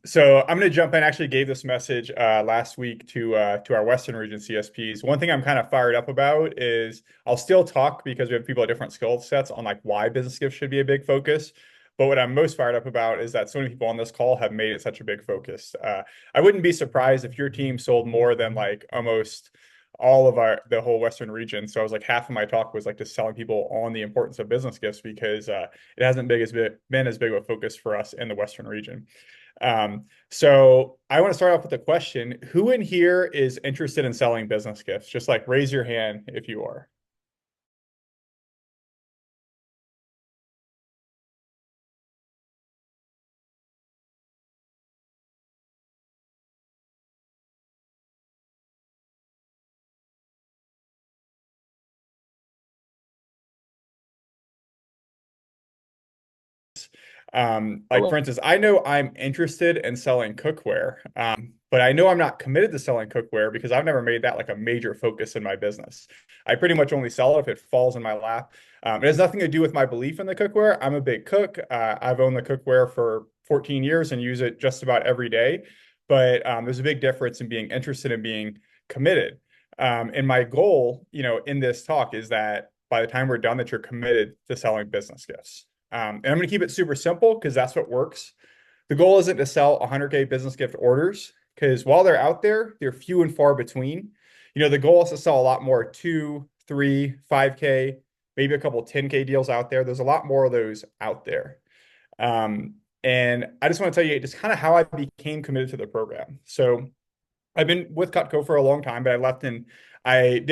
So I'm going to jump in. I actually gave this message last week to our Western region CSPs. One thing I'm kind of fired up about is I'll still talk because we have people at different skill sets on like why business gifts should be a big focus. But what I'm most fired up about is that so many people on this call have made it such a big focus. I wouldn't be surprised if your team sold more than like almost all of the whole Western region. So I was like half of my talk was like just telling people on the importance of business gifts because it hasn't been as big of a focus for us in the Western region. So I want to start off with a question. Who in here is interested in selling business gifts? Just like raise your hand if you are. Like for instance, I know I'm interested in selling cookware, but I know I'm not committed to selling cookware because I've never made that like a major focus in my business. I pretty much only sell it if it falls in my lap. It has nothing to do with my belief in the cookware. I'm a big cook. I've owned the cookware for 14 years and use it just about every day. But there's a big difference in being interested and being committed. And my goal, in this talk is that by the time we're done, that you're committed to selling business gifts. And I'm going to keep it super simple because that's what works. The goal isn't to sell 100K business gift orders because while they're out there, they're few and far between. The goal is to sell a lot more 2, 3, 5K, maybe a couple 10K deals out there. There's a lot more of those out there. And I just want to tell you just kind of how I became committed to the program. So I've been with Cutco for a long time, but I left and I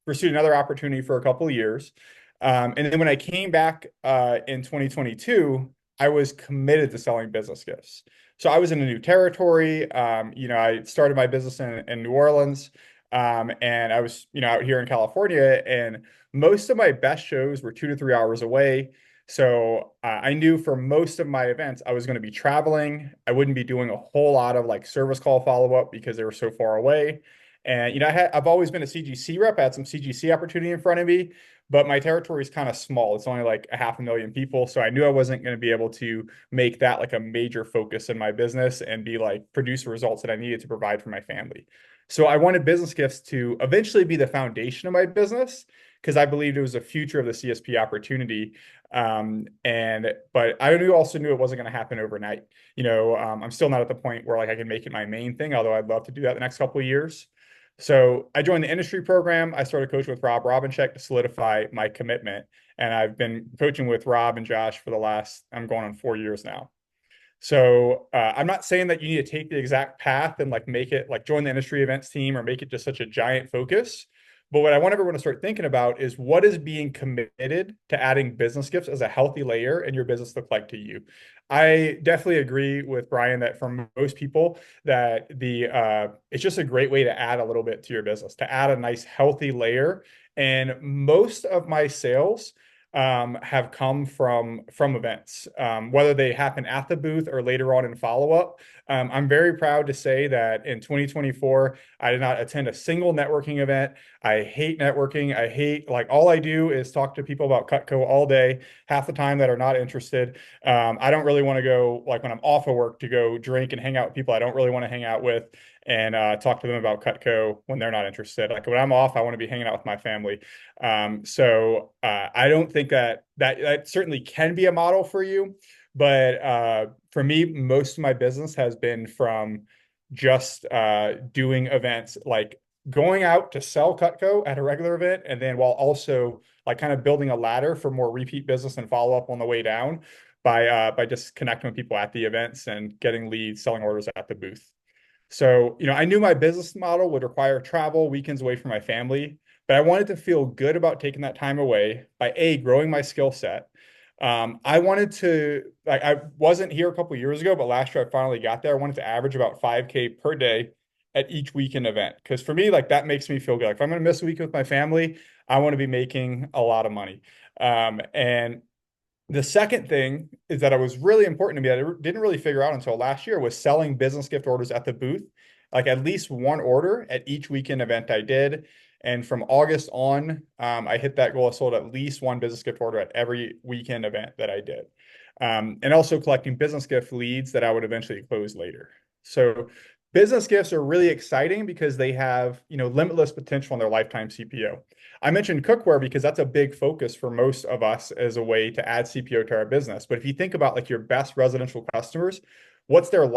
pursued another opportunity for a couple of years. And then when I came back in 2022, I was committed to selling business gifts. So I was in a new territory. I started my business in New Orleans, and I was, out here in California, and most of my best shows were 2 to 3 hours away. So I knew for most of my events, I was going to be traveling. I wouldn't be doing a whole lot of like service call follow up because they were so far away. And I've always been a CGC rep. I had some CGC opportunity in front of me, but my territory is kind of small. It's only like a 500,000 people, so I knew I wasn't going to be able to make that like a major focus in my business and be like produce the results that I needed to provide for my family. So I wanted business gifts to eventually be the foundation of my business because I believed it was the future of the CSP opportunity. But I also knew it wasn't going to happen overnight. I'm still not at the point where like I can make it my main thing, although I'd love to do that the next couple of years. So I joined the industry program. I started coaching with Rob Robincheck to solidify my commitment. And I've been coaching with Rob and Josh for I'm going on 4 years now. So I'm not saying that you need to take the exact path and like make it like join the industry events team or make it just such a giant focus. But what I want everyone to start thinking about is what is being committed to adding business gifts as a healthy layer in your business look like to you. I definitely agree with Brian that for most people that the it's just a great way to add a little bit to your business, to add a nice healthy layer. And most of my sales have come from events, whether they happen at the booth or later on in follow up. I'm very proud to say that in 2024, I did not attend a single networking event. I hate networking. I hate like all I do is talk to people about Cutco all day, half the time that are not interested. I don't really want to go like when I'm off of work to go drink and hang out with people I don't really want to hang out with and talk to them about Cutco when they're not interested. Like when I'm off, I want to be hanging out with my family. I don't think that certainly can be a model for you, but for me, most of my business has been from just doing events like going out to sell Cutco at a regular event, and then while also like kind of building a ladder for more repeat business and follow up on the way down by just connecting with people at the events and getting leads, selling orders at the booth. So, I knew my business model would require travel, weekends away from my family, but I wanted to feel good about taking that time away by growing my skill set. I wanted to, like, I wasn't here a couple of years ago, but last year I finally got there. I wanted to average about 5K per day at each weekend event. Because for me, like, that makes me feel good. Like, if I'm going to miss a week with my family, I want to be making a lot of money. And the second thing is that it was really important to me. I didn't really figure out until last year was selling business gift orders at the booth, like at least one order at each weekend event I did. And from August on, I hit that goal. I sold at least one business gift order at every weekend event that I did. and also collecting business gift leads that I would eventually close later. So business gifts are really exciting because they have, limitless potential in their lifetime CPO. I mentioned cookware because that's a big focus for most of us as a way to add CPO to our business. But if you think about like your best residential customers, what's their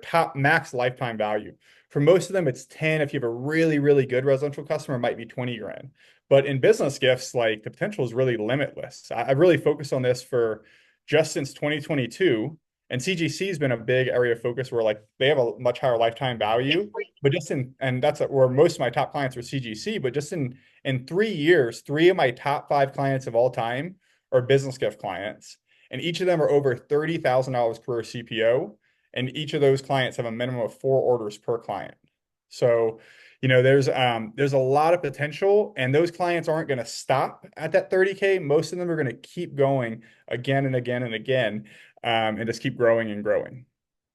top max lifetime value? For most of them, it's 10. If you have a really, really good residential customer, it might be 20 grand. But in business gifts, like the potential is really limitless. I've really focused on this for just since 2022. And CGC has been a big area of focus where like they have a much higher lifetime value, but and that's where most of my top clients are CGC. But just in 3 years, three of my top five clients of all time are business gift clients, and each of them are over $30,000 per CPO, and each of those clients have a minimum of 4 orders per client. So, there's a lot of potential, and those clients aren't going to stop at that 30K. Most of them are going to keep going again and again and again, and just keep growing and growing.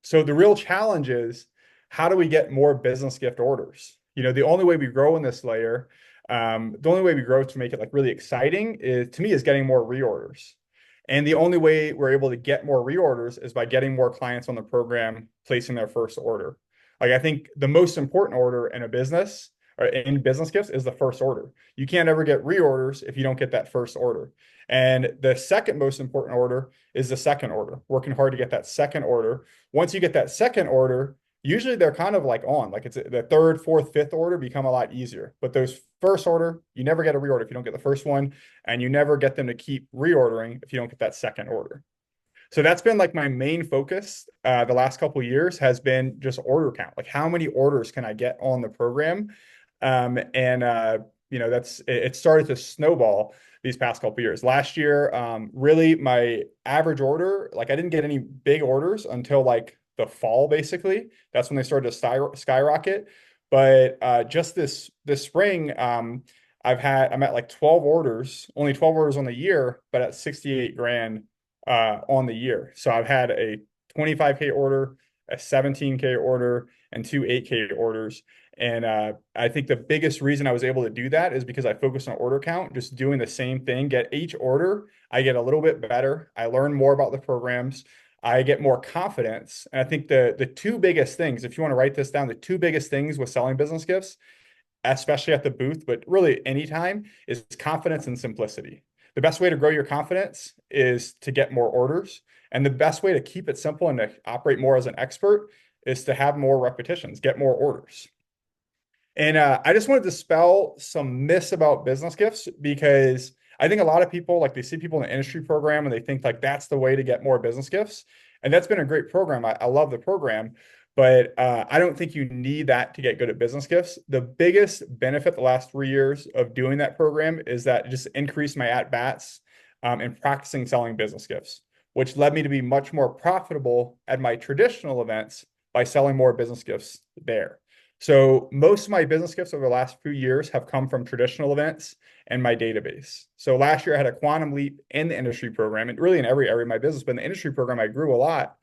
So the real challenge is, how do we get more business gift orders? The only way we grow in this layer, the only way we grow to make it like really exciting to me, is getting more reorders. And the only way we're able to get more reorders is by getting more clients on the program, placing their first order. Like I think the most important order in a business or in business gifts is the first order. You can't ever get reorders if you don't get that first order. And the second most important order is the second order, working hard to get that second order. Once you get that second order, usually they're kind of like like it's the third, fourth, fifth order become a lot easier. But those first order, you never get a reorder if you don't get the first one, and you never get them to keep reordering if you don't get that second order. So that's been like my main focus the last couple of years, has been just order count. Like how many orders can I get on the program? It started to snowball these past couple of years. Last year, really my average order, like I didn't get any big orders until like the fall, basically. That's when they started to skyrocket. But just this spring, I'm at like 12 orders, only 12 orders on the year, but at 68 grand on the year. So I've had a 25K order, a 17K order, and two 8K orders. And I think the biggest reason I was able to do that is because I focused on order count, just doing the same thing. Get each order, I get a little bit better. I learn more about the programs. I get more confidence. And I think the two biggest things, if you want to write this down, the two biggest things with selling business gifts, especially at the booth, but really anytime, is confidence and simplicity. The best way to grow your confidence is to get more orders. And the best way to keep it simple and to operate more as an expert is to have more repetitions, get more orders. And I just wanted to dispel some myths about business gifts, because I think a lot of people, like they see people in the industry program and they think like that's the way to get more business gifts. And that's been a great program. I love the program, but I don't think you need that to get good at business gifts. The biggest benefit the last 3 years of doing that program is that it just increased my at-bats in practicing selling business gifts, which led me to be much more profitable at my traditional events by selling more business gifts there. So most of my business gifts over the last few years have come from traditional events and my database. So last year I had a quantum leap in the industry program, and really in every area of my business, but in the industry program, I grew a lot.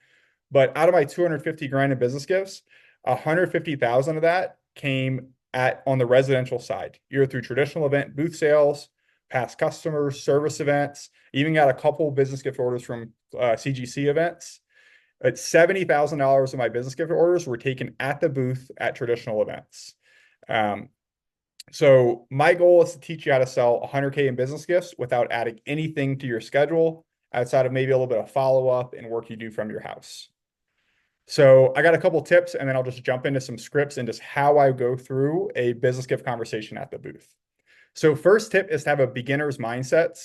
But out of my 250 grand in business gifts, 150,000 of that came on the residential side, either through traditional event, booth sales, past customers, service events. Even got a couple business gift orders from CGC events. But $70,000 of my business gift orders were taken at the booth at traditional events. So my goal is to teach you how to sell 100K in business gifts without adding anything to your schedule outside of maybe a little bit of follow-up and work you do from your house. So I got a couple tips, and then I'll just jump into some scripts and just how I go through a business gift conversation at the booth. So first tip is to have a beginner's mindset.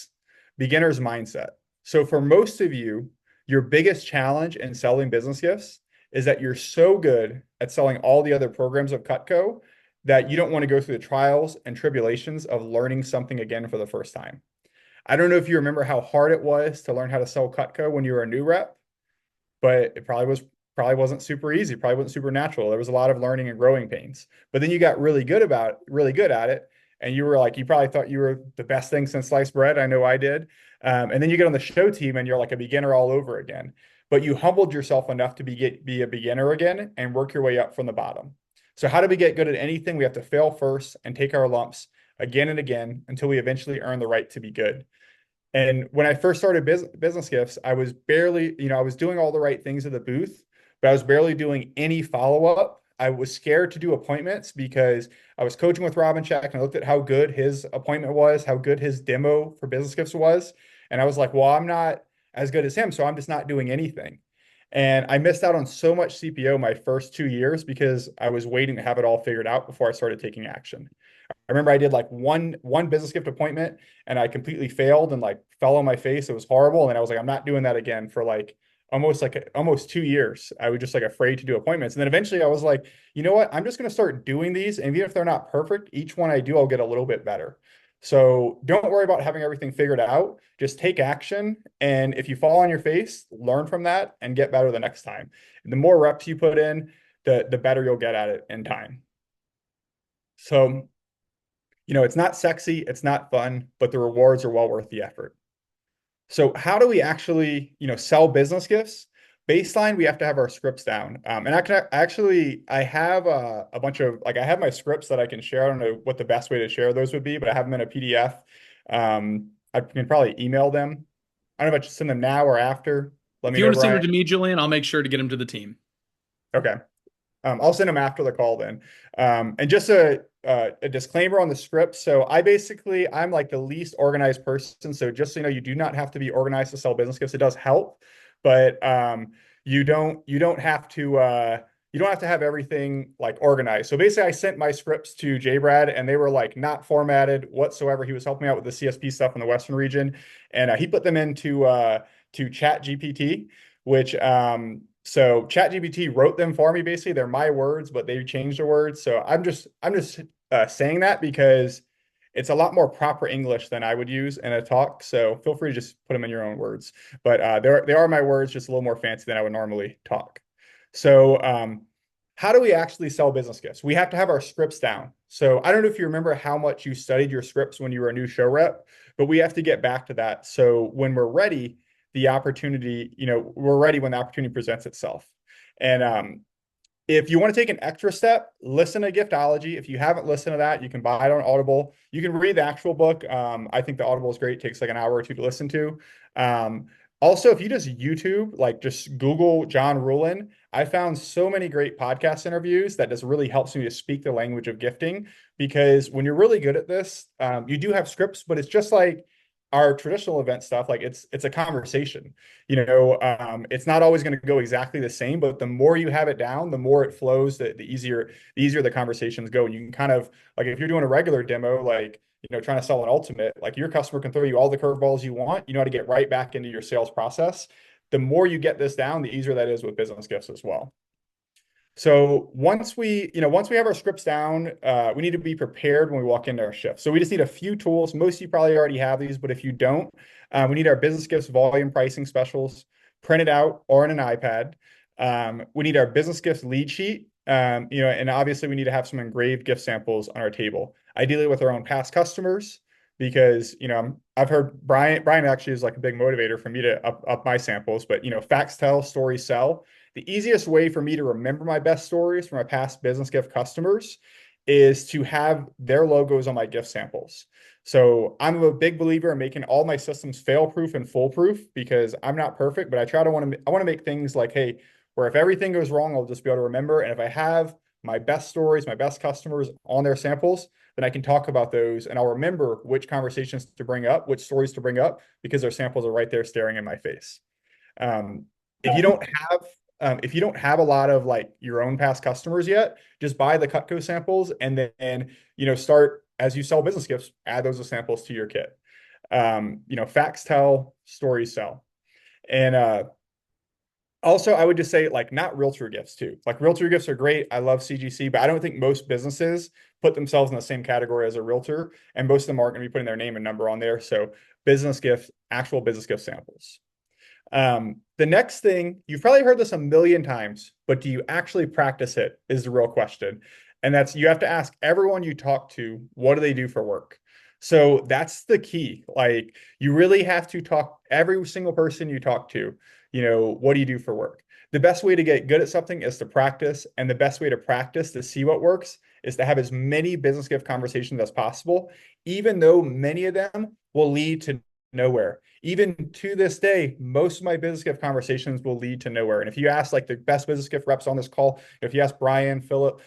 So for most of you, your biggest challenge in selling business gifts is that you're so good at selling all the other programs of Cutco that you don't want to go through the trials and tribulations of learning something again for the first time. I don't know if you remember how hard it was to learn how to sell Cutco when you were a new rep, but it probably wasn't super easy, probably wasn't super natural. There was a lot of learning and growing pains. But then you got really good at it. And you were like, you probably thought you were the best thing since sliced bread. I know I did. And then you get on the show team and you're like a beginner all over again. But you humbled yourself enough to be a beginner again and work your way up from the bottom. So how do we get good at anything? We have to fail first and take our lumps again and again until we eventually earn the right to be good. And when I first started business gifts, I was barely, I was doing all the right things at the booth, but I was barely doing any follow-up. I was scared to do appointments because I was coaching with Robin Check and I looked at how good his appointment was, how good his demo for business gifts was. And I was like, well, I'm not as good as him, so I'm just not doing anything. And I missed out on so much CPO my first 2 years because I was waiting to have it all figured out before I started taking action. I remember I did like one business gift appointment and I completely failed and like fell on my face. It was horrible. And I was like, I'm not doing that again for almost 2 years. I was just like afraid to do appointments. And then eventually I was like, you know what? I'm just going to start doing these. And even if they're not perfect, each one I do, I'll get a little bit better. So don't worry about having everything figured out. Just take action. And if you fall on your face, learn from that and get better the next time. And the more reps you put in, the better you'll get at it in time. So it's not sexy, it's not fun, but the rewards are well worth the effort. So how do we actually, sell business gifts? Baseline, we have to have our scripts down. And I have a bunch of, like, I have my scripts that I can share. I don't know what the best way to share those would be, but I have them in a PDF. I can probably email them. I don't know if I should send them now or after. Let If me you know, want to send them Brian. to me, Julian, I'll make sure to get them to the team. Okay. I'll send them after the call then. And just a disclaimer on the script. So I'm like the least organized person. So just so you know, you do not have to be organized to sell business gifts. It does help, but you don't have to have everything like organized. So basically I sent my scripts to J Brad and they were like not formatted whatsoever. He was helping me out with the CSP stuff in the Western region. And he put them into to Chat GPT, which so ChatGPT wrote them for me. Basically, they're my words, but they changed the words. So I'm just saying that because it's a lot more proper English than I would use in a talk. So feel free to just put them in your own words. But they are my words, just a little more fancy than I would normally talk. So how do we actually sell business gifts? We have to have our scripts down. So I don't know if you remember how much you studied your scripts when you were a new show rep, but we have to get back to that. So when we're ready, we're ready when the opportunity presents itself. And if you want to take an extra step, listen to Giftology. If you haven't listened to that, you can buy it on Audible. You can read the actual book. I think the Audible is great. It takes like an hour or two to listen to. Also, if you just YouTube, like just Google John Ruhlin, I found so many great podcast interviews that just really helps me to speak the language of gifting. Because when you're really good at this, you do have scripts, but it's just like our traditional event stuff. Like it's a conversation. It's not always going to go exactly the same, but the more you have it down, the more it flows, the easier the conversations go. And you can kind of like if you're doing a regular demo, like trying to sell an ultimate, like your customer can throw you all the curveballs you want. You know how to get right back into your sales process. The more you get this down, the easier that is with business gifts as well. So once we have our scripts down, we need to be prepared when we walk into our shift. So we just need a few tools. Most of you probably already have these, but if you don't, we need our business gifts volume pricing specials printed out or in an iPad. We need our business gifts lead sheet. And obviously we need to have some engraved gift samples on our table, ideally with our own past customers, because I've heard Brian actually is like a big motivator for me to up my samples, but facts tell, stories sell. The easiest way for me to remember my best stories from my past business gift customers is to have their logos on my gift samples. So I'm a big believer in making all my systems fail-proof and foolproof because I'm not perfect, but I want to make things like, hey, where if everything goes wrong, I'll just be able to remember. And if I have my best stories, my best customers on their samples, then I can talk about those and I'll remember which conversations to bring up, which stories to bring up because their samples are right there staring in my face. Um, if you don't have if you don't have a lot of like your own past customers yet, just buy the Cutco samples and then start as you sell business gifts, add those as samples to your kit. Facts tell, stories sell. And also, I would just say like not realtor gifts too. Like realtor gifts are great. I love CGC, but I don't think most businesses put themselves in the same category as a realtor, and most of them aren't going to be putting their name and number on there. So business gifts, actual business gift samples. The next thing, you've probably heard this a million times, but do you actually practice it is the real question. And that's you have to ask everyone you talk to, what do they do for work? So that's the key. Like you really have to talk every single person you talk to, what do you do for work? The best way to get good at something is to practice. And the best way to practice to see what works is to have as many business gift conversations as possible, even though many of them will lead to nowhere. Even to this day, most of my business gift conversations will lead to nowhere. And if you ask like the best business gift reps on this call, if you ask Brian, Philip,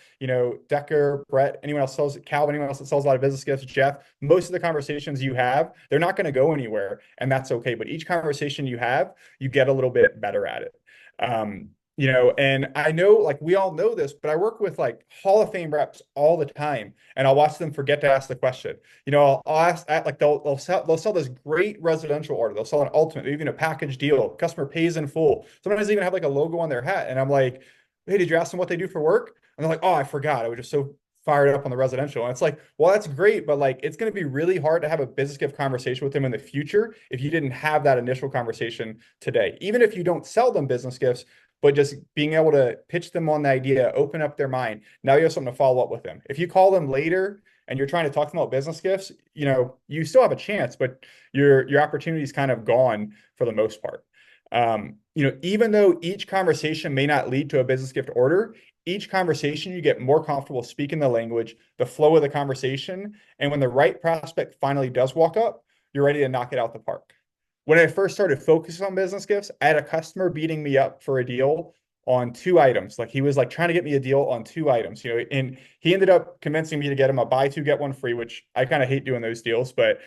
Decker, Brett, anyone else sells Calvin, anyone else that sells a lot of business gifts, Jeff, most of the conversations you have, they're not going to go anywhere, and that's okay. But each conversation you have, you get a little bit better at it. And I know like we all know this, but I work with like Hall of Fame reps all the time, and I'll watch them forget to ask the question. I'll ask like they'll sell this great residential order. They'll sell an ultimate, even a package deal. Customer pays in full. Sometimes they even have like a logo on their hat. And I'm like, hey, did you ask them what they do for work? And they're like, oh, I forgot. I was just so fired up on the residential. And it's like, well, that's great, but like it's going to be really hard to have a business gift conversation with them in the future if you didn't have that initial conversation today. Even if you don't sell them business gifts, but just being able to pitch them on the idea, open up their mind. Now you have something to follow up with them. If you call them later and you're trying to talk to them about business gifts, you still have a chance, but your opportunity is kind of gone for the most part. Even though each conversation may not lead to a business gift order, each conversation you get more comfortable speaking the language, the flow of the conversation, and when the right prospect finally does walk up, you're ready to knock it out the park. When I first started focusing on business gifts, I had a customer beating me up for a deal on 2 items. Like he was like trying to get me a deal on 2 items, and he ended up convincing me to get him a buy two, get one free, which I kind of hate doing those deals, but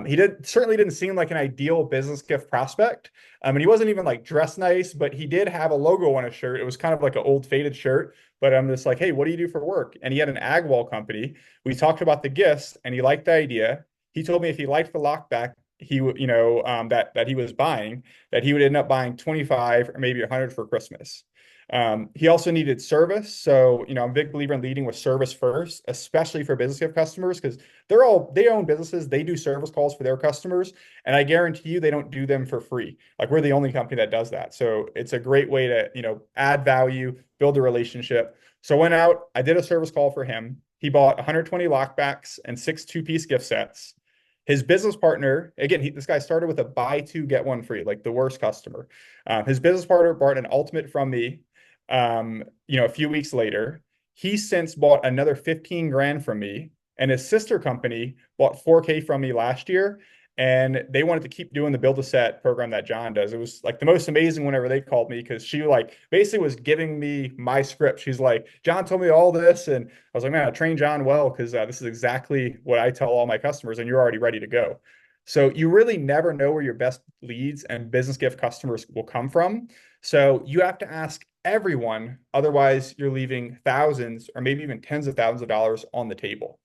he certainly didn't seem like an ideal business gift prospect. And he wasn't even like dressed nice, but he did have a logo on his shirt. It was kind of like an old faded shirt, but I'm just like, hey, what do you do for work? And he had an ag wall company. We talked about the gifts and he liked the idea. He told me if he liked the lockback, he would, that he was buying, that he would end up buying 25 or maybe 100 for Christmas. He also needed service. So, I'm a big believer in leading with service first, especially for business gift customers, because they own businesses, they do service calls for their customers. And I guarantee you they don't do them for free. Like we're the only company that does that. So it's a great way to, add value, build a relationship. So I went out, I did a service call for him. He bought 120 lockbacks and 6 two-piece gift sets. His business partner, again, this guy started with a buy two, get one free, like the worst customer. His business partner bought an ultimate from me, a few weeks later. He since bought another 15 grand from me, and his sister company bought 4K from me last year. And they wanted to keep doing the build a set program that John does. It was like the most amazing whenever they called me because she like basically was giving me my script. She's like, John told me all this. And I was like, man, I trained John well because this is exactly what I tell all my customers, and you're already ready to go. So you really never know where your best leads and business gift customers will come from. So you have to ask everyone. Otherwise, you're leaving thousands or maybe even tens of thousands of dollars on the table.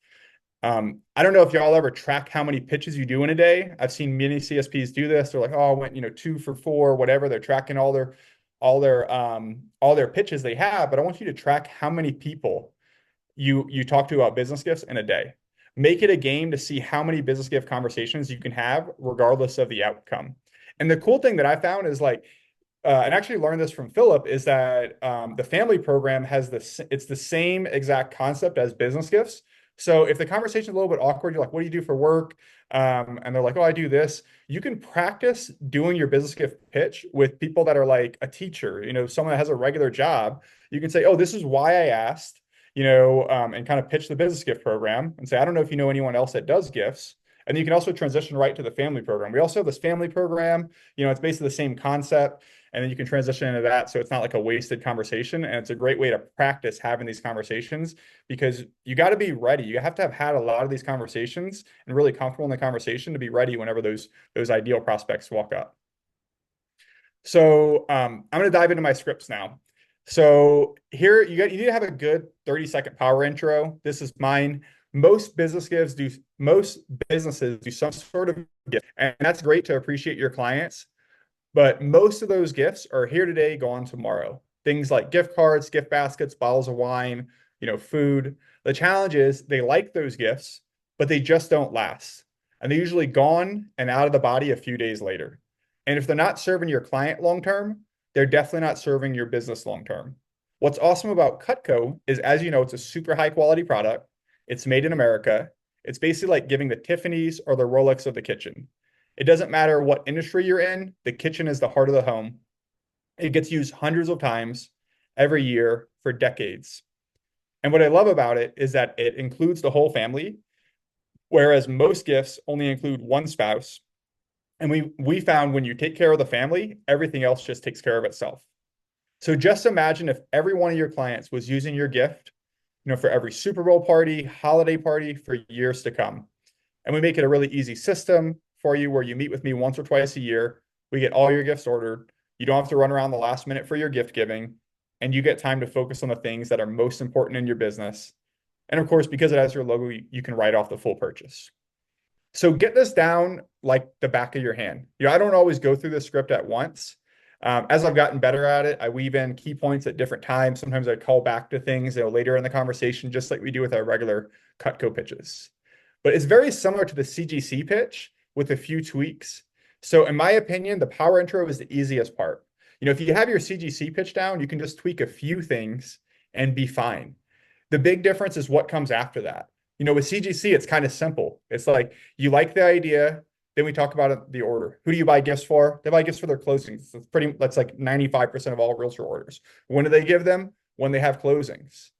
I don't know if y'all ever track how many pitches you do in a day. I've seen many CSPs do this. They're like, oh, I went, 2 for 4, whatever. They're tracking all their pitches they have. But I want you to track how many people you talk to about business gifts in a day. Make it a game to see how many business gift conversations you can have, regardless of the outcome. And the cool thing that I found is like, and actually learned this from Philip, is that the family program has it's the same exact concept as business gifts. So if the conversation is a little bit awkward, you're like, what do you do for work? And they're like, oh, I do this. You can practice doing your business gift pitch with people that are like a teacher, someone that has a regular job. You can say, oh, this is why I asked, and kind of pitch the business gift program and say, I don't know if you know anyone else that does gifts. And you can also transition right to the family program. We also have this family program, it's basically the same concept. And then you can transition into that. So it's not like a wasted conversation. And it's a great way to practice having these conversations because you got to be ready. You have to have had a lot of these conversations and really comfortable in the conversation to be ready whenever those ideal prospects walk up. So I'm going to dive into my scripts now. So here you need to have a good 30-second power intro. This is mine. Most businesses do some sort of gift, and that's great to appreciate your clients. But most of those gifts are here today, gone tomorrow. Things like gift cards, gift baskets, bottles of wine, food. The challenge is they like those gifts, but they just don't last. And they're usually gone and out of the body a few days later. And if they're not serving your client long term, they're definitely not serving your business long term. What's awesome about Cutco is, as you know, it's a super high quality product. It's made in America. It's basically like giving the Tiffany's or the Rolex of the kitchen. It doesn't matter what industry you're in, the kitchen is the heart of the home. It gets used hundreds of times every year for decades. And what I love about it is that it includes the whole family, whereas most gifts only include one spouse And we found when you take care of the family, everything else just takes care of itself. So just imagine if every one of your clients was using your gift, for every Super Bowl party, holiday party for years to come. And we make it a really easy system for you where you meet with me once or twice a year. We get all your gifts ordered. You don't have to run around the last minute for your gift giving, and you get time to focus on the things that are most important in your business. And of course, because it has your logo, you can write off the full purchase. So get this down like the back of your hand. I don't always go through the script at once. As I've gotten better at it, I weave in key points at different times. Sometimes I call back to things, later in the conversation, just like we do with our regular Cutco pitches. But it's very similar to the CGC pitch with a few tweaks. So in my opinion, the power intro is the easiest part. If you have your CGC pitch down, you can just tweak a few things and be fine. The big difference is what comes after that. With CGC, it's kind of simple. It's like you like the idea, then we talk about the order. Who do you buy gifts for? They buy gifts for their closings. That's like 95% of all realtor orders. When do they give them? When they have closings.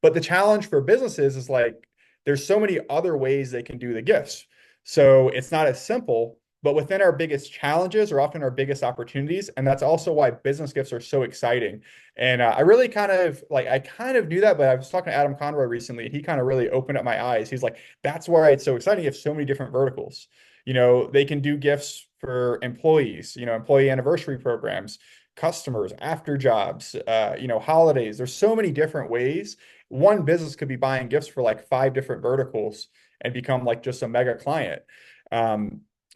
But the challenge for businesses is like there's so many other ways they can do the gifts. So it's not as simple, but within our biggest challenges are often our biggest opportunities. And that's also why business gifts are so exciting. And I really I kind of knew that, but I was talking to Adam Conroy recently, and he kind of really opened up my eyes. He's like, that's why it's so exciting. You have so many different verticals. They can do gifts for employees, employee anniversary programs, customers, after jobs, holidays. There's so many different ways. One business could be buying gifts for like 5 different verticals and become like just a mega client.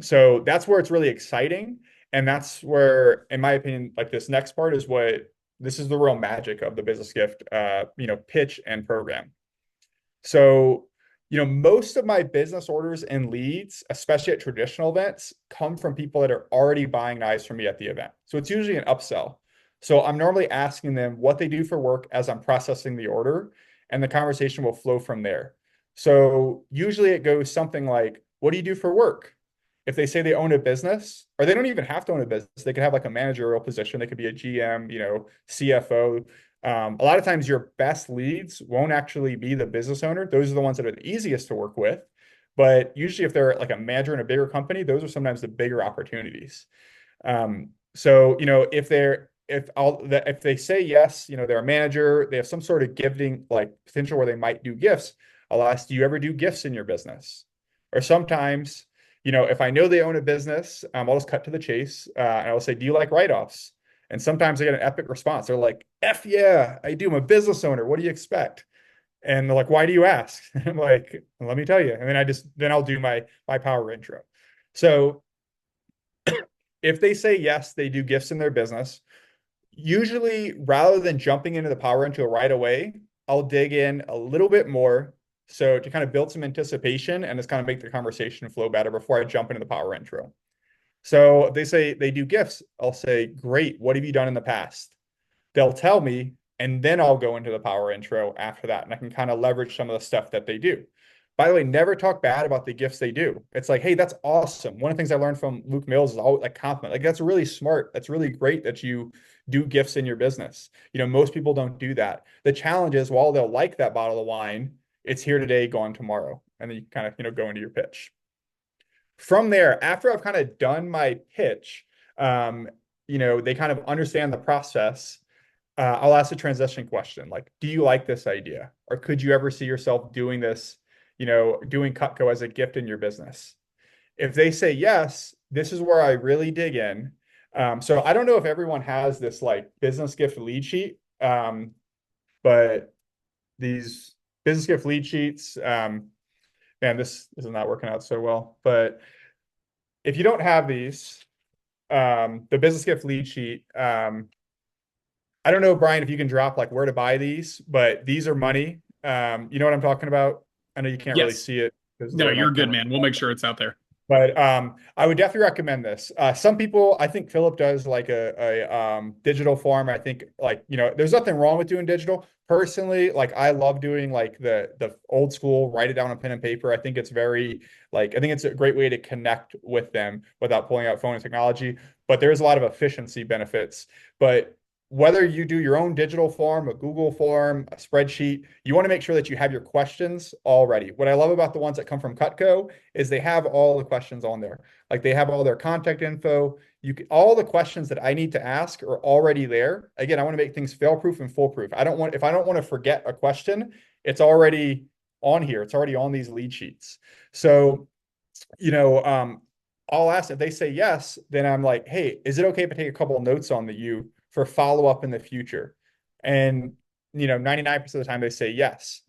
So that's where it's really exciting. And that's where, in my opinion, like this next part is this is the real magic of the business gift, pitch and program. So, most of my business orders and leads, especially at traditional events, come from people that are already buying knives from me at the event. So it's usually an upsell. So I'm normally asking them what they do for work as I'm processing the order, and the conversation will flow from there. So usually it goes something like, what do you do for work? If they say they own a business, or they don't even have to own a business, they could have like a managerial position. They could be a GM, CFO. A lot of times your best leads won't actually be the business owner. Those are the ones that are the easiest to work with. But usually if they're like a manager in a bigger company, those are sometimes the bigger opportunities. So, if they say yes, they're a manager, they have some sort of gifting like potential where they might do gifts. I'll ask, do you ever do gifts in your business? Or sometimes, if I know they own a business, I'll just cut to the chase, and I'll say, do you like write-offs? And sometimes I get an epic response. They're like, F yeah, I do. I'm a business owner. What do you expect? And they're like, why do you ask? I'm like, let me tell you. And then I'll do my power intro. So if they say yes, they do gifts in their business, usually rather than jumping into the power intro right away, I'll dig in a little bit more. So to kind of build some anticipation and just kind of make the conversation flow better before I jump into the power intro. So if they say they do gifts, I'll say, great, what have you done in the past? They'll tell me, and then I'll go into the power intro after that. And I can kind of leverage some of the stuff that they do. By the way, never talk bad about the gifts they do. It's like, hey, that's awesome. One of the things I learned from Luke Mills is always like compliment. Like, that's really smart. That's really great that you do gifts in your business. Most people don't do that. The challenge is while they'll like that bottle of wine, it's here today, gone tomorrow. And then you kind of, go into your pitch. From there, after I've kind of done my pitch, they kind of understand the process. I'll ask a transition question like, do you like this idea? Or could you ever see yourself doing this, doing Cutco as a gift in your business? If they say yes, this is where I really dig in. So I don't know if everyone has this like business gift lead sheet, but these business gift lead sheets, man, this is not working out so well. But if you don't have these, the business gift lead sheet, I don't know, Brian, if you can drop like where to buy these, but these are money. You know what I'm talking about? I know you can't really Yes. see it because of the No, way my you're good, camera. man. We'll make sure it's out there. But I would definitely recommend this. Some people, I think Philip does like a digital form. I think like, there's nothing wrong with doing digital. Personally, like I love doing like the old school, write it down on pen and paper. I think it's very I think it's a great way to connect with them without pulling out phone and technology. But there is a lot of efficiency benefits. But whether you do your own digital form, a Google form, a spreadsheet, you want to make sure that you have your questions all ready. What I love about the ones that come from Cutco is they have all the questions on there. Like they have all their contact info. All the questions that I need to ask are already there. Again, I want to make things fail-proof and foolproof. If I don't want to forget a question, it's already on here. It's already on these lead sheets. So, you know, I'll ask if they say yes, then I'm like, hey, is it okay if I take a couple of notes on you for follow up in the future? And, 99% of the time they say yes.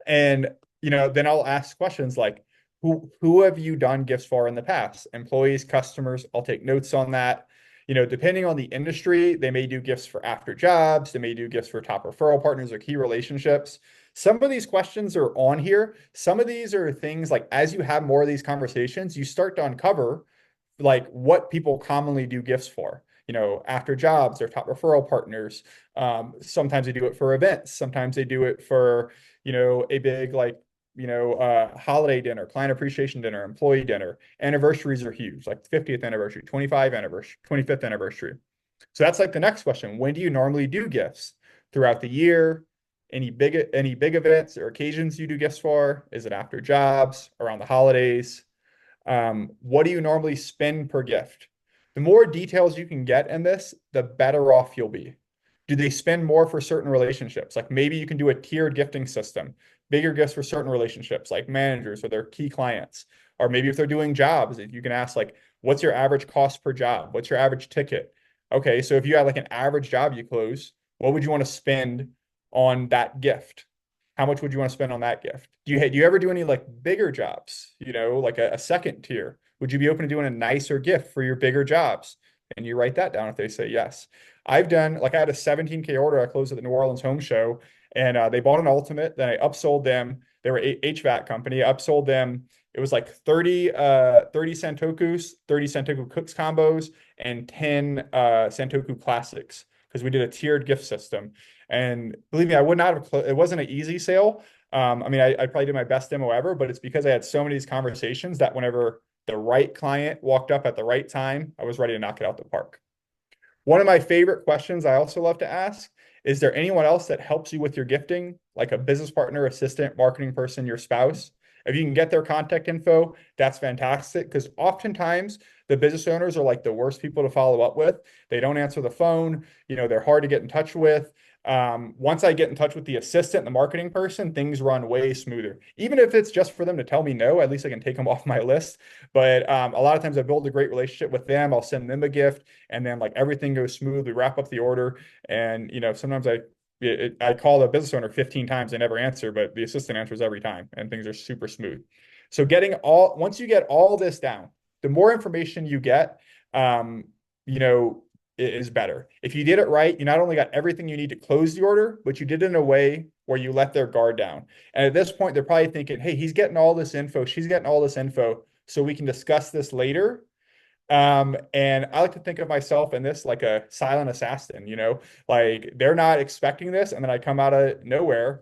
And, then I'll ask questions like, who have you done gifts for in the past? Employees, customers, I'll take notes on that. Depending on the industry, they may do gifts for after jobs, they may do gifts for top referral partners or key relationships. Some of these questions are on here. Some of these are things like as you have more of these conversations, you start to uncover like what people commonly do gifts for. After jobs, their top referral partners. Sometimes they do it for events. Sometimes they do it for, a big like, holiday dinner, client appreciation dinner, employee dinner. Anniversaries are huge, like 50th anniversary, 25th anniversary, 25th anniversary. So that's like the next question. When do you normally do gifts? Throughout the year? Any big events or occasions you do gifts for? Is it after jobs, around the holidays? What do you normally spend per gift? The more details you can get in this, the better off you'll be. Do they spend more for certain relationships? Like maybe you can do a tiered gifting system, bigger gifts for certain relationships, like managers or their key clients. Or maybe if they're doing jobs, you can ask like, what's your average cost per job? What's your average ticket? Okay, so if you had like an average job you close, what would you want to spend on that gift? How much would you want to spend on that gift? Do you ever do any like bigger jobs, like a second tier? Would you be open to doing a nicer gift for your bigger jobs? And you write that down if they say yes. I've done like I had a 17K order I closed at the New Orleans Home Show, and they bought an Ultimate. Then I upsold them. They were a HVAC company. I upsold them. It was like 30 Santokus, 30 Santoku Cooks combos, and 10 Santoku Classics because we did a tiered gift system. And believe me, I would not have, it wasn't an easy sale. I mean, I probably did my best demo ever, but it's because I had so many of these conversations that whenever the right client walked up at the right time, I was ready to knock it out the park. One of my favorite questions I also love to ask, is there anyone else that helps you with your gifting, like a business partner, assistant, marketing person, your spouse? If you can get their contact info, that's fantastic because oftentimes the business owners are like the worst people to follow up with. They don't answer the phone, they're hard to get in touch with. Once I get in touch with the assistant, the marketing person, things run way smoother. Even if it's just for them to tell me no, at least I can take them off my list. But a lot of times I build a great relationship with them. I'll send them a gift, and then like everything goes smooth. We wrap up the order, and sometimes I call the business owner 15 times, they never answer, but the assistant answers every time, and things are super smooth. So once you get all this down, the more information you get, you know, is better. If you did it right, you not only got everything you need to close the order, but you did it in a way where you let their guard down. And at this point, they're probably thinking, hey, he's getting all this info, she's getting all this info, so we can discuss this later. And I like to think of myself in this like a silent assassin, like they're not expecting this. And then I come out of nowhere,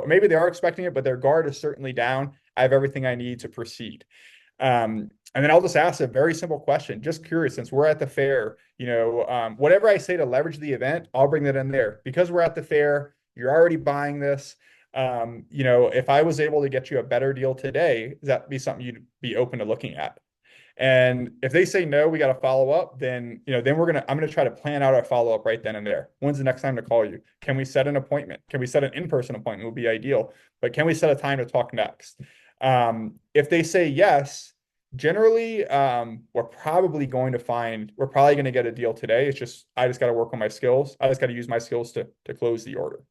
maybe they are expecting it, but their guard is certainly down. I have everything I need to proceed. And then I'll just ask a very simple question, just curious, since we're at the fair, whatever I say to leverage the event, I'll bring that in there because we're at the fair. You're already buying this. If I was able to get you a better deal today, that be something you'd be open to looking at? And if they say no, we got to follow up, then, I'm going to try to plan out our follow up right then and there. When's the next time to call you? Can we set an appointment? Can we set an in-person appointment? Would be ideal, but can we set a time to talk next? If they say yes, generally, we're probably going to get a deal today. I just got to work on my skills. I just got to use my skills to close the order.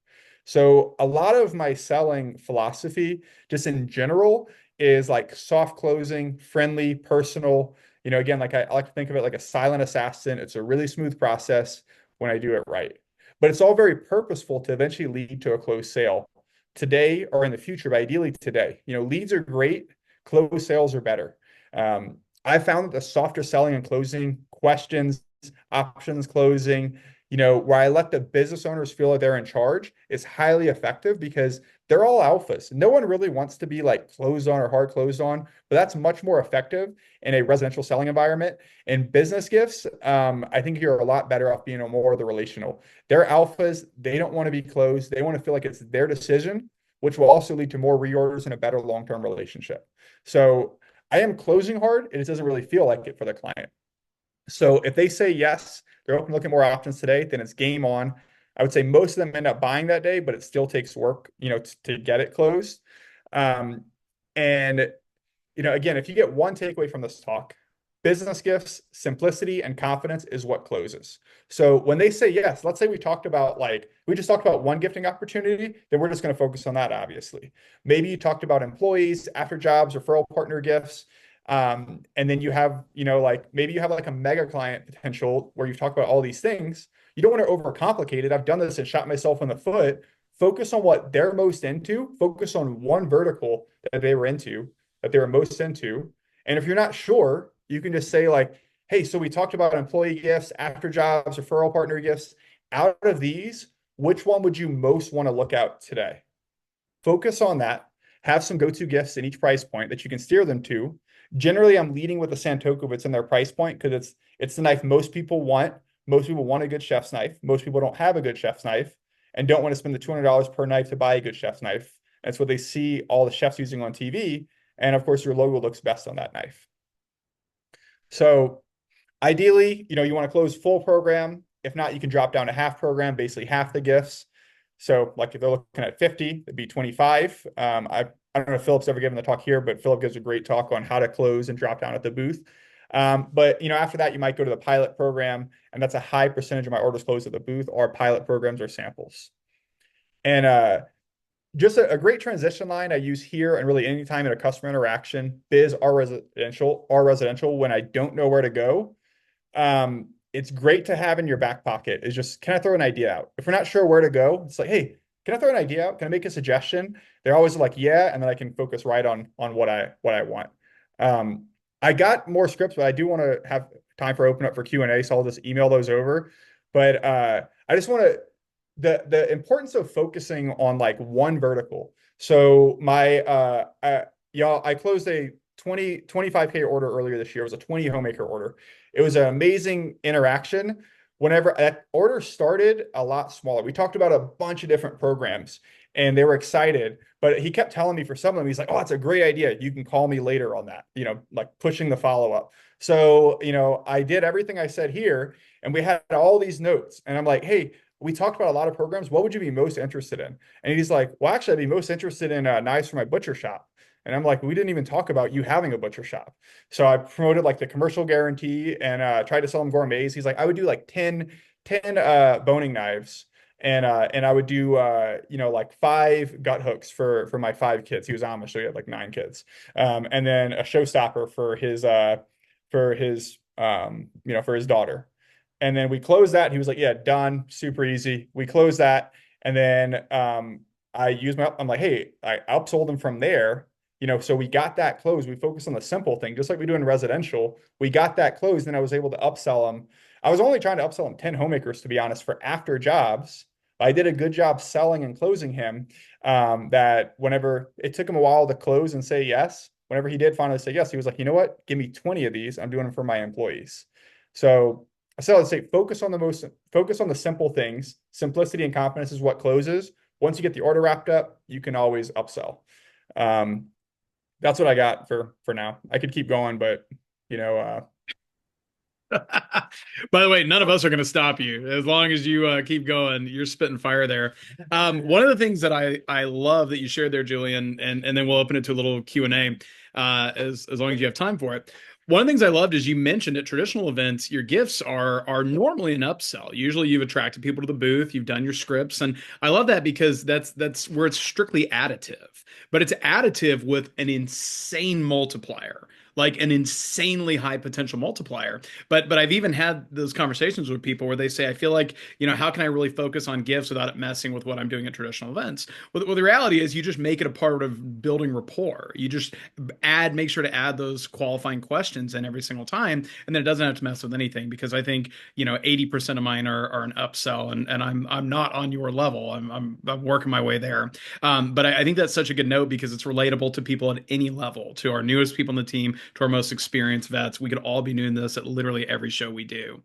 So a lot of my selling philosophy, just in general, is like soft closing, friendly, personal. Again, like I like to think of it like a silent assassin. It's a really smooth process when I do it right. But it's all very purposeful to eventually lead to a closed sale today or in the future, but ideally today. Leads are great, closed sales are better. I found that the softer selling and closing questions, options closing, where I let the business owners feel like they're in charge is highly effective because they're all alphas. No one really wants to be like closed on or hard closed on, but that's much more effective in a residential selling environment. In business gifts, I think you're a lot better off being more of the relational. They're alphas. They don't want to be closed. They want to feel like it's their decision, which will also lead to more reorders and a better long-term relationship. So I am closing hard, and it doesn't really feel like it for the client. So if they say yes, they're open to look at more options today, then it's game on. I would say most of them end up buying that day, but it still takes work, to get it closed. Um, and again, if you get one takeaway from this talk, business gifts, simplicity and confidence is what closes. So when they say yes, let's say we just talked about one gifting opportunity, then we're just going to focus on that, obviously. Maybe you talked about employees, after jobs, referral partner gifts. And then you have, maybe you have like a mega client potential where you've talked about all these things. You don't want to overcomplicate it. I've done this and shot myself in the foot. Focus on what they're most into. Focus on one vertical that they were most into. And if you're not sure, you can just say like, hey, so we talked about employee gifts, after jobs, referral partner gifts. Out of these, which one would you most want to look at today? Focus on that. Have some go-to gifts in each price point that you can steer them to. Generally, I'm leading with the Santoku if it's in their price point because it's the knife most people want. Most people want a good chef's knife. Most people don't have a good chef's knife and don't want to spend the $200 per knife to buy a good chef's knife. That's what they see all the chefs using on TV. And of course, your logo looks best on that knife. So ideally, you want to close full program. If not, you can drop down to half program, basically half the gifts. So like if they're looking at 50, it'd be 25. I don't know if Philip's ever given the talk here, but Philip gives a great talk on how to close and drop down at the booth. But after that, you might go to the pilot program, and that's a high percentage of my orders closed at the booth are pilot programs or samples. And just a great transition line I use here and really anytime in a customer interaction, biz or residential when I don't know where to go. It's great to have in your back pocket is just, can I throw an idea out? If we're not sure where to go, it's like, hey, can I throw an idea out? Can I make a suggestion? They're always like, yeah, and then I can focus right on what I want. I got more scripts, but I do want to have time for open up for Q&A, so I'll just email those over. But I just want to the importance of focusing on like one vertical. So I closed a 25K order earlier this year. It was a 20 homemaker order. It was an amazing interaction. Whenever that order started a lot smaller, we talked about a bunch of different programs and they were excited, but he kept telling me for some of them, he's like, oh, it's a great idea. You can call me later on that, like pushing the follow-up. So, I did everything I said here and we had all these notes and I'm like, hey, we talked about a lot of programs. What would you be most interested in? And he's like, well, actually, I'd be most interested in knives for my butcher shop. And I'm like, we didn't even talk about you having a butcher shop. So I promoted like the commercial guarantee and tried to sell him gourmets. He's like, I would do like 10 boning knives. And I would do like 5 gut hooks for my 5 kids. He was Amish, so he had like 9 kids. And then a showstopper for his daughter. And then we closed that. He was like, yeah, done. Super easy. We closed that. And then I'm like, hey, I upsold him from there. So we got that closed. We focused on the simple thing, just like we do in residential. We got that closed, and I was able to upsell him. I was only trying to upsell him 10 homemakers, to be honest, for after jobs. I did a good job selling and closing him. That whenever it took him a while to close and say yes, whenever he did finally say yes, he was like, you know what? Give me 20 of these. I'm doing them for my employees. So I'd say focus on the simple things. Simplicity and confidence is what closes. Once you get the order wrapped up, you can always upsell. That's what I got for now. I could keep going, but By the way, none of us are going to stop you. As long as you keep going, you're spitting fire there. One of the things that I love that you shared there, Julian, and then we'll open it to a little Q&A as long as you have time for it. One of the things I loved is you mentioned at traditional events, your gifts are normally an upsell. Usually you've attracted people to the booth, you've done your scripts, and I love that because that's where it's strictly additive. But it's additive with an insane multiplier. like an insanely high potential multiplier. But I've even had those conversations with people where they say, I feel like, how can I really focus on gifts without it messing with what I'm doing at traditional events? Well, the reality is you just make it a part of building rapport. You just make sure to add those qualifying questions in every single time, and then it doesn't have to mess with anything, because I think, 80% of mine are an upsell, and I'm not on your level. I'm working my way there. But I think that's such a good note because it's relatable to people at any level, to our newest people on the team, to our most experienced vets. We could all be doing this at literally every show we do.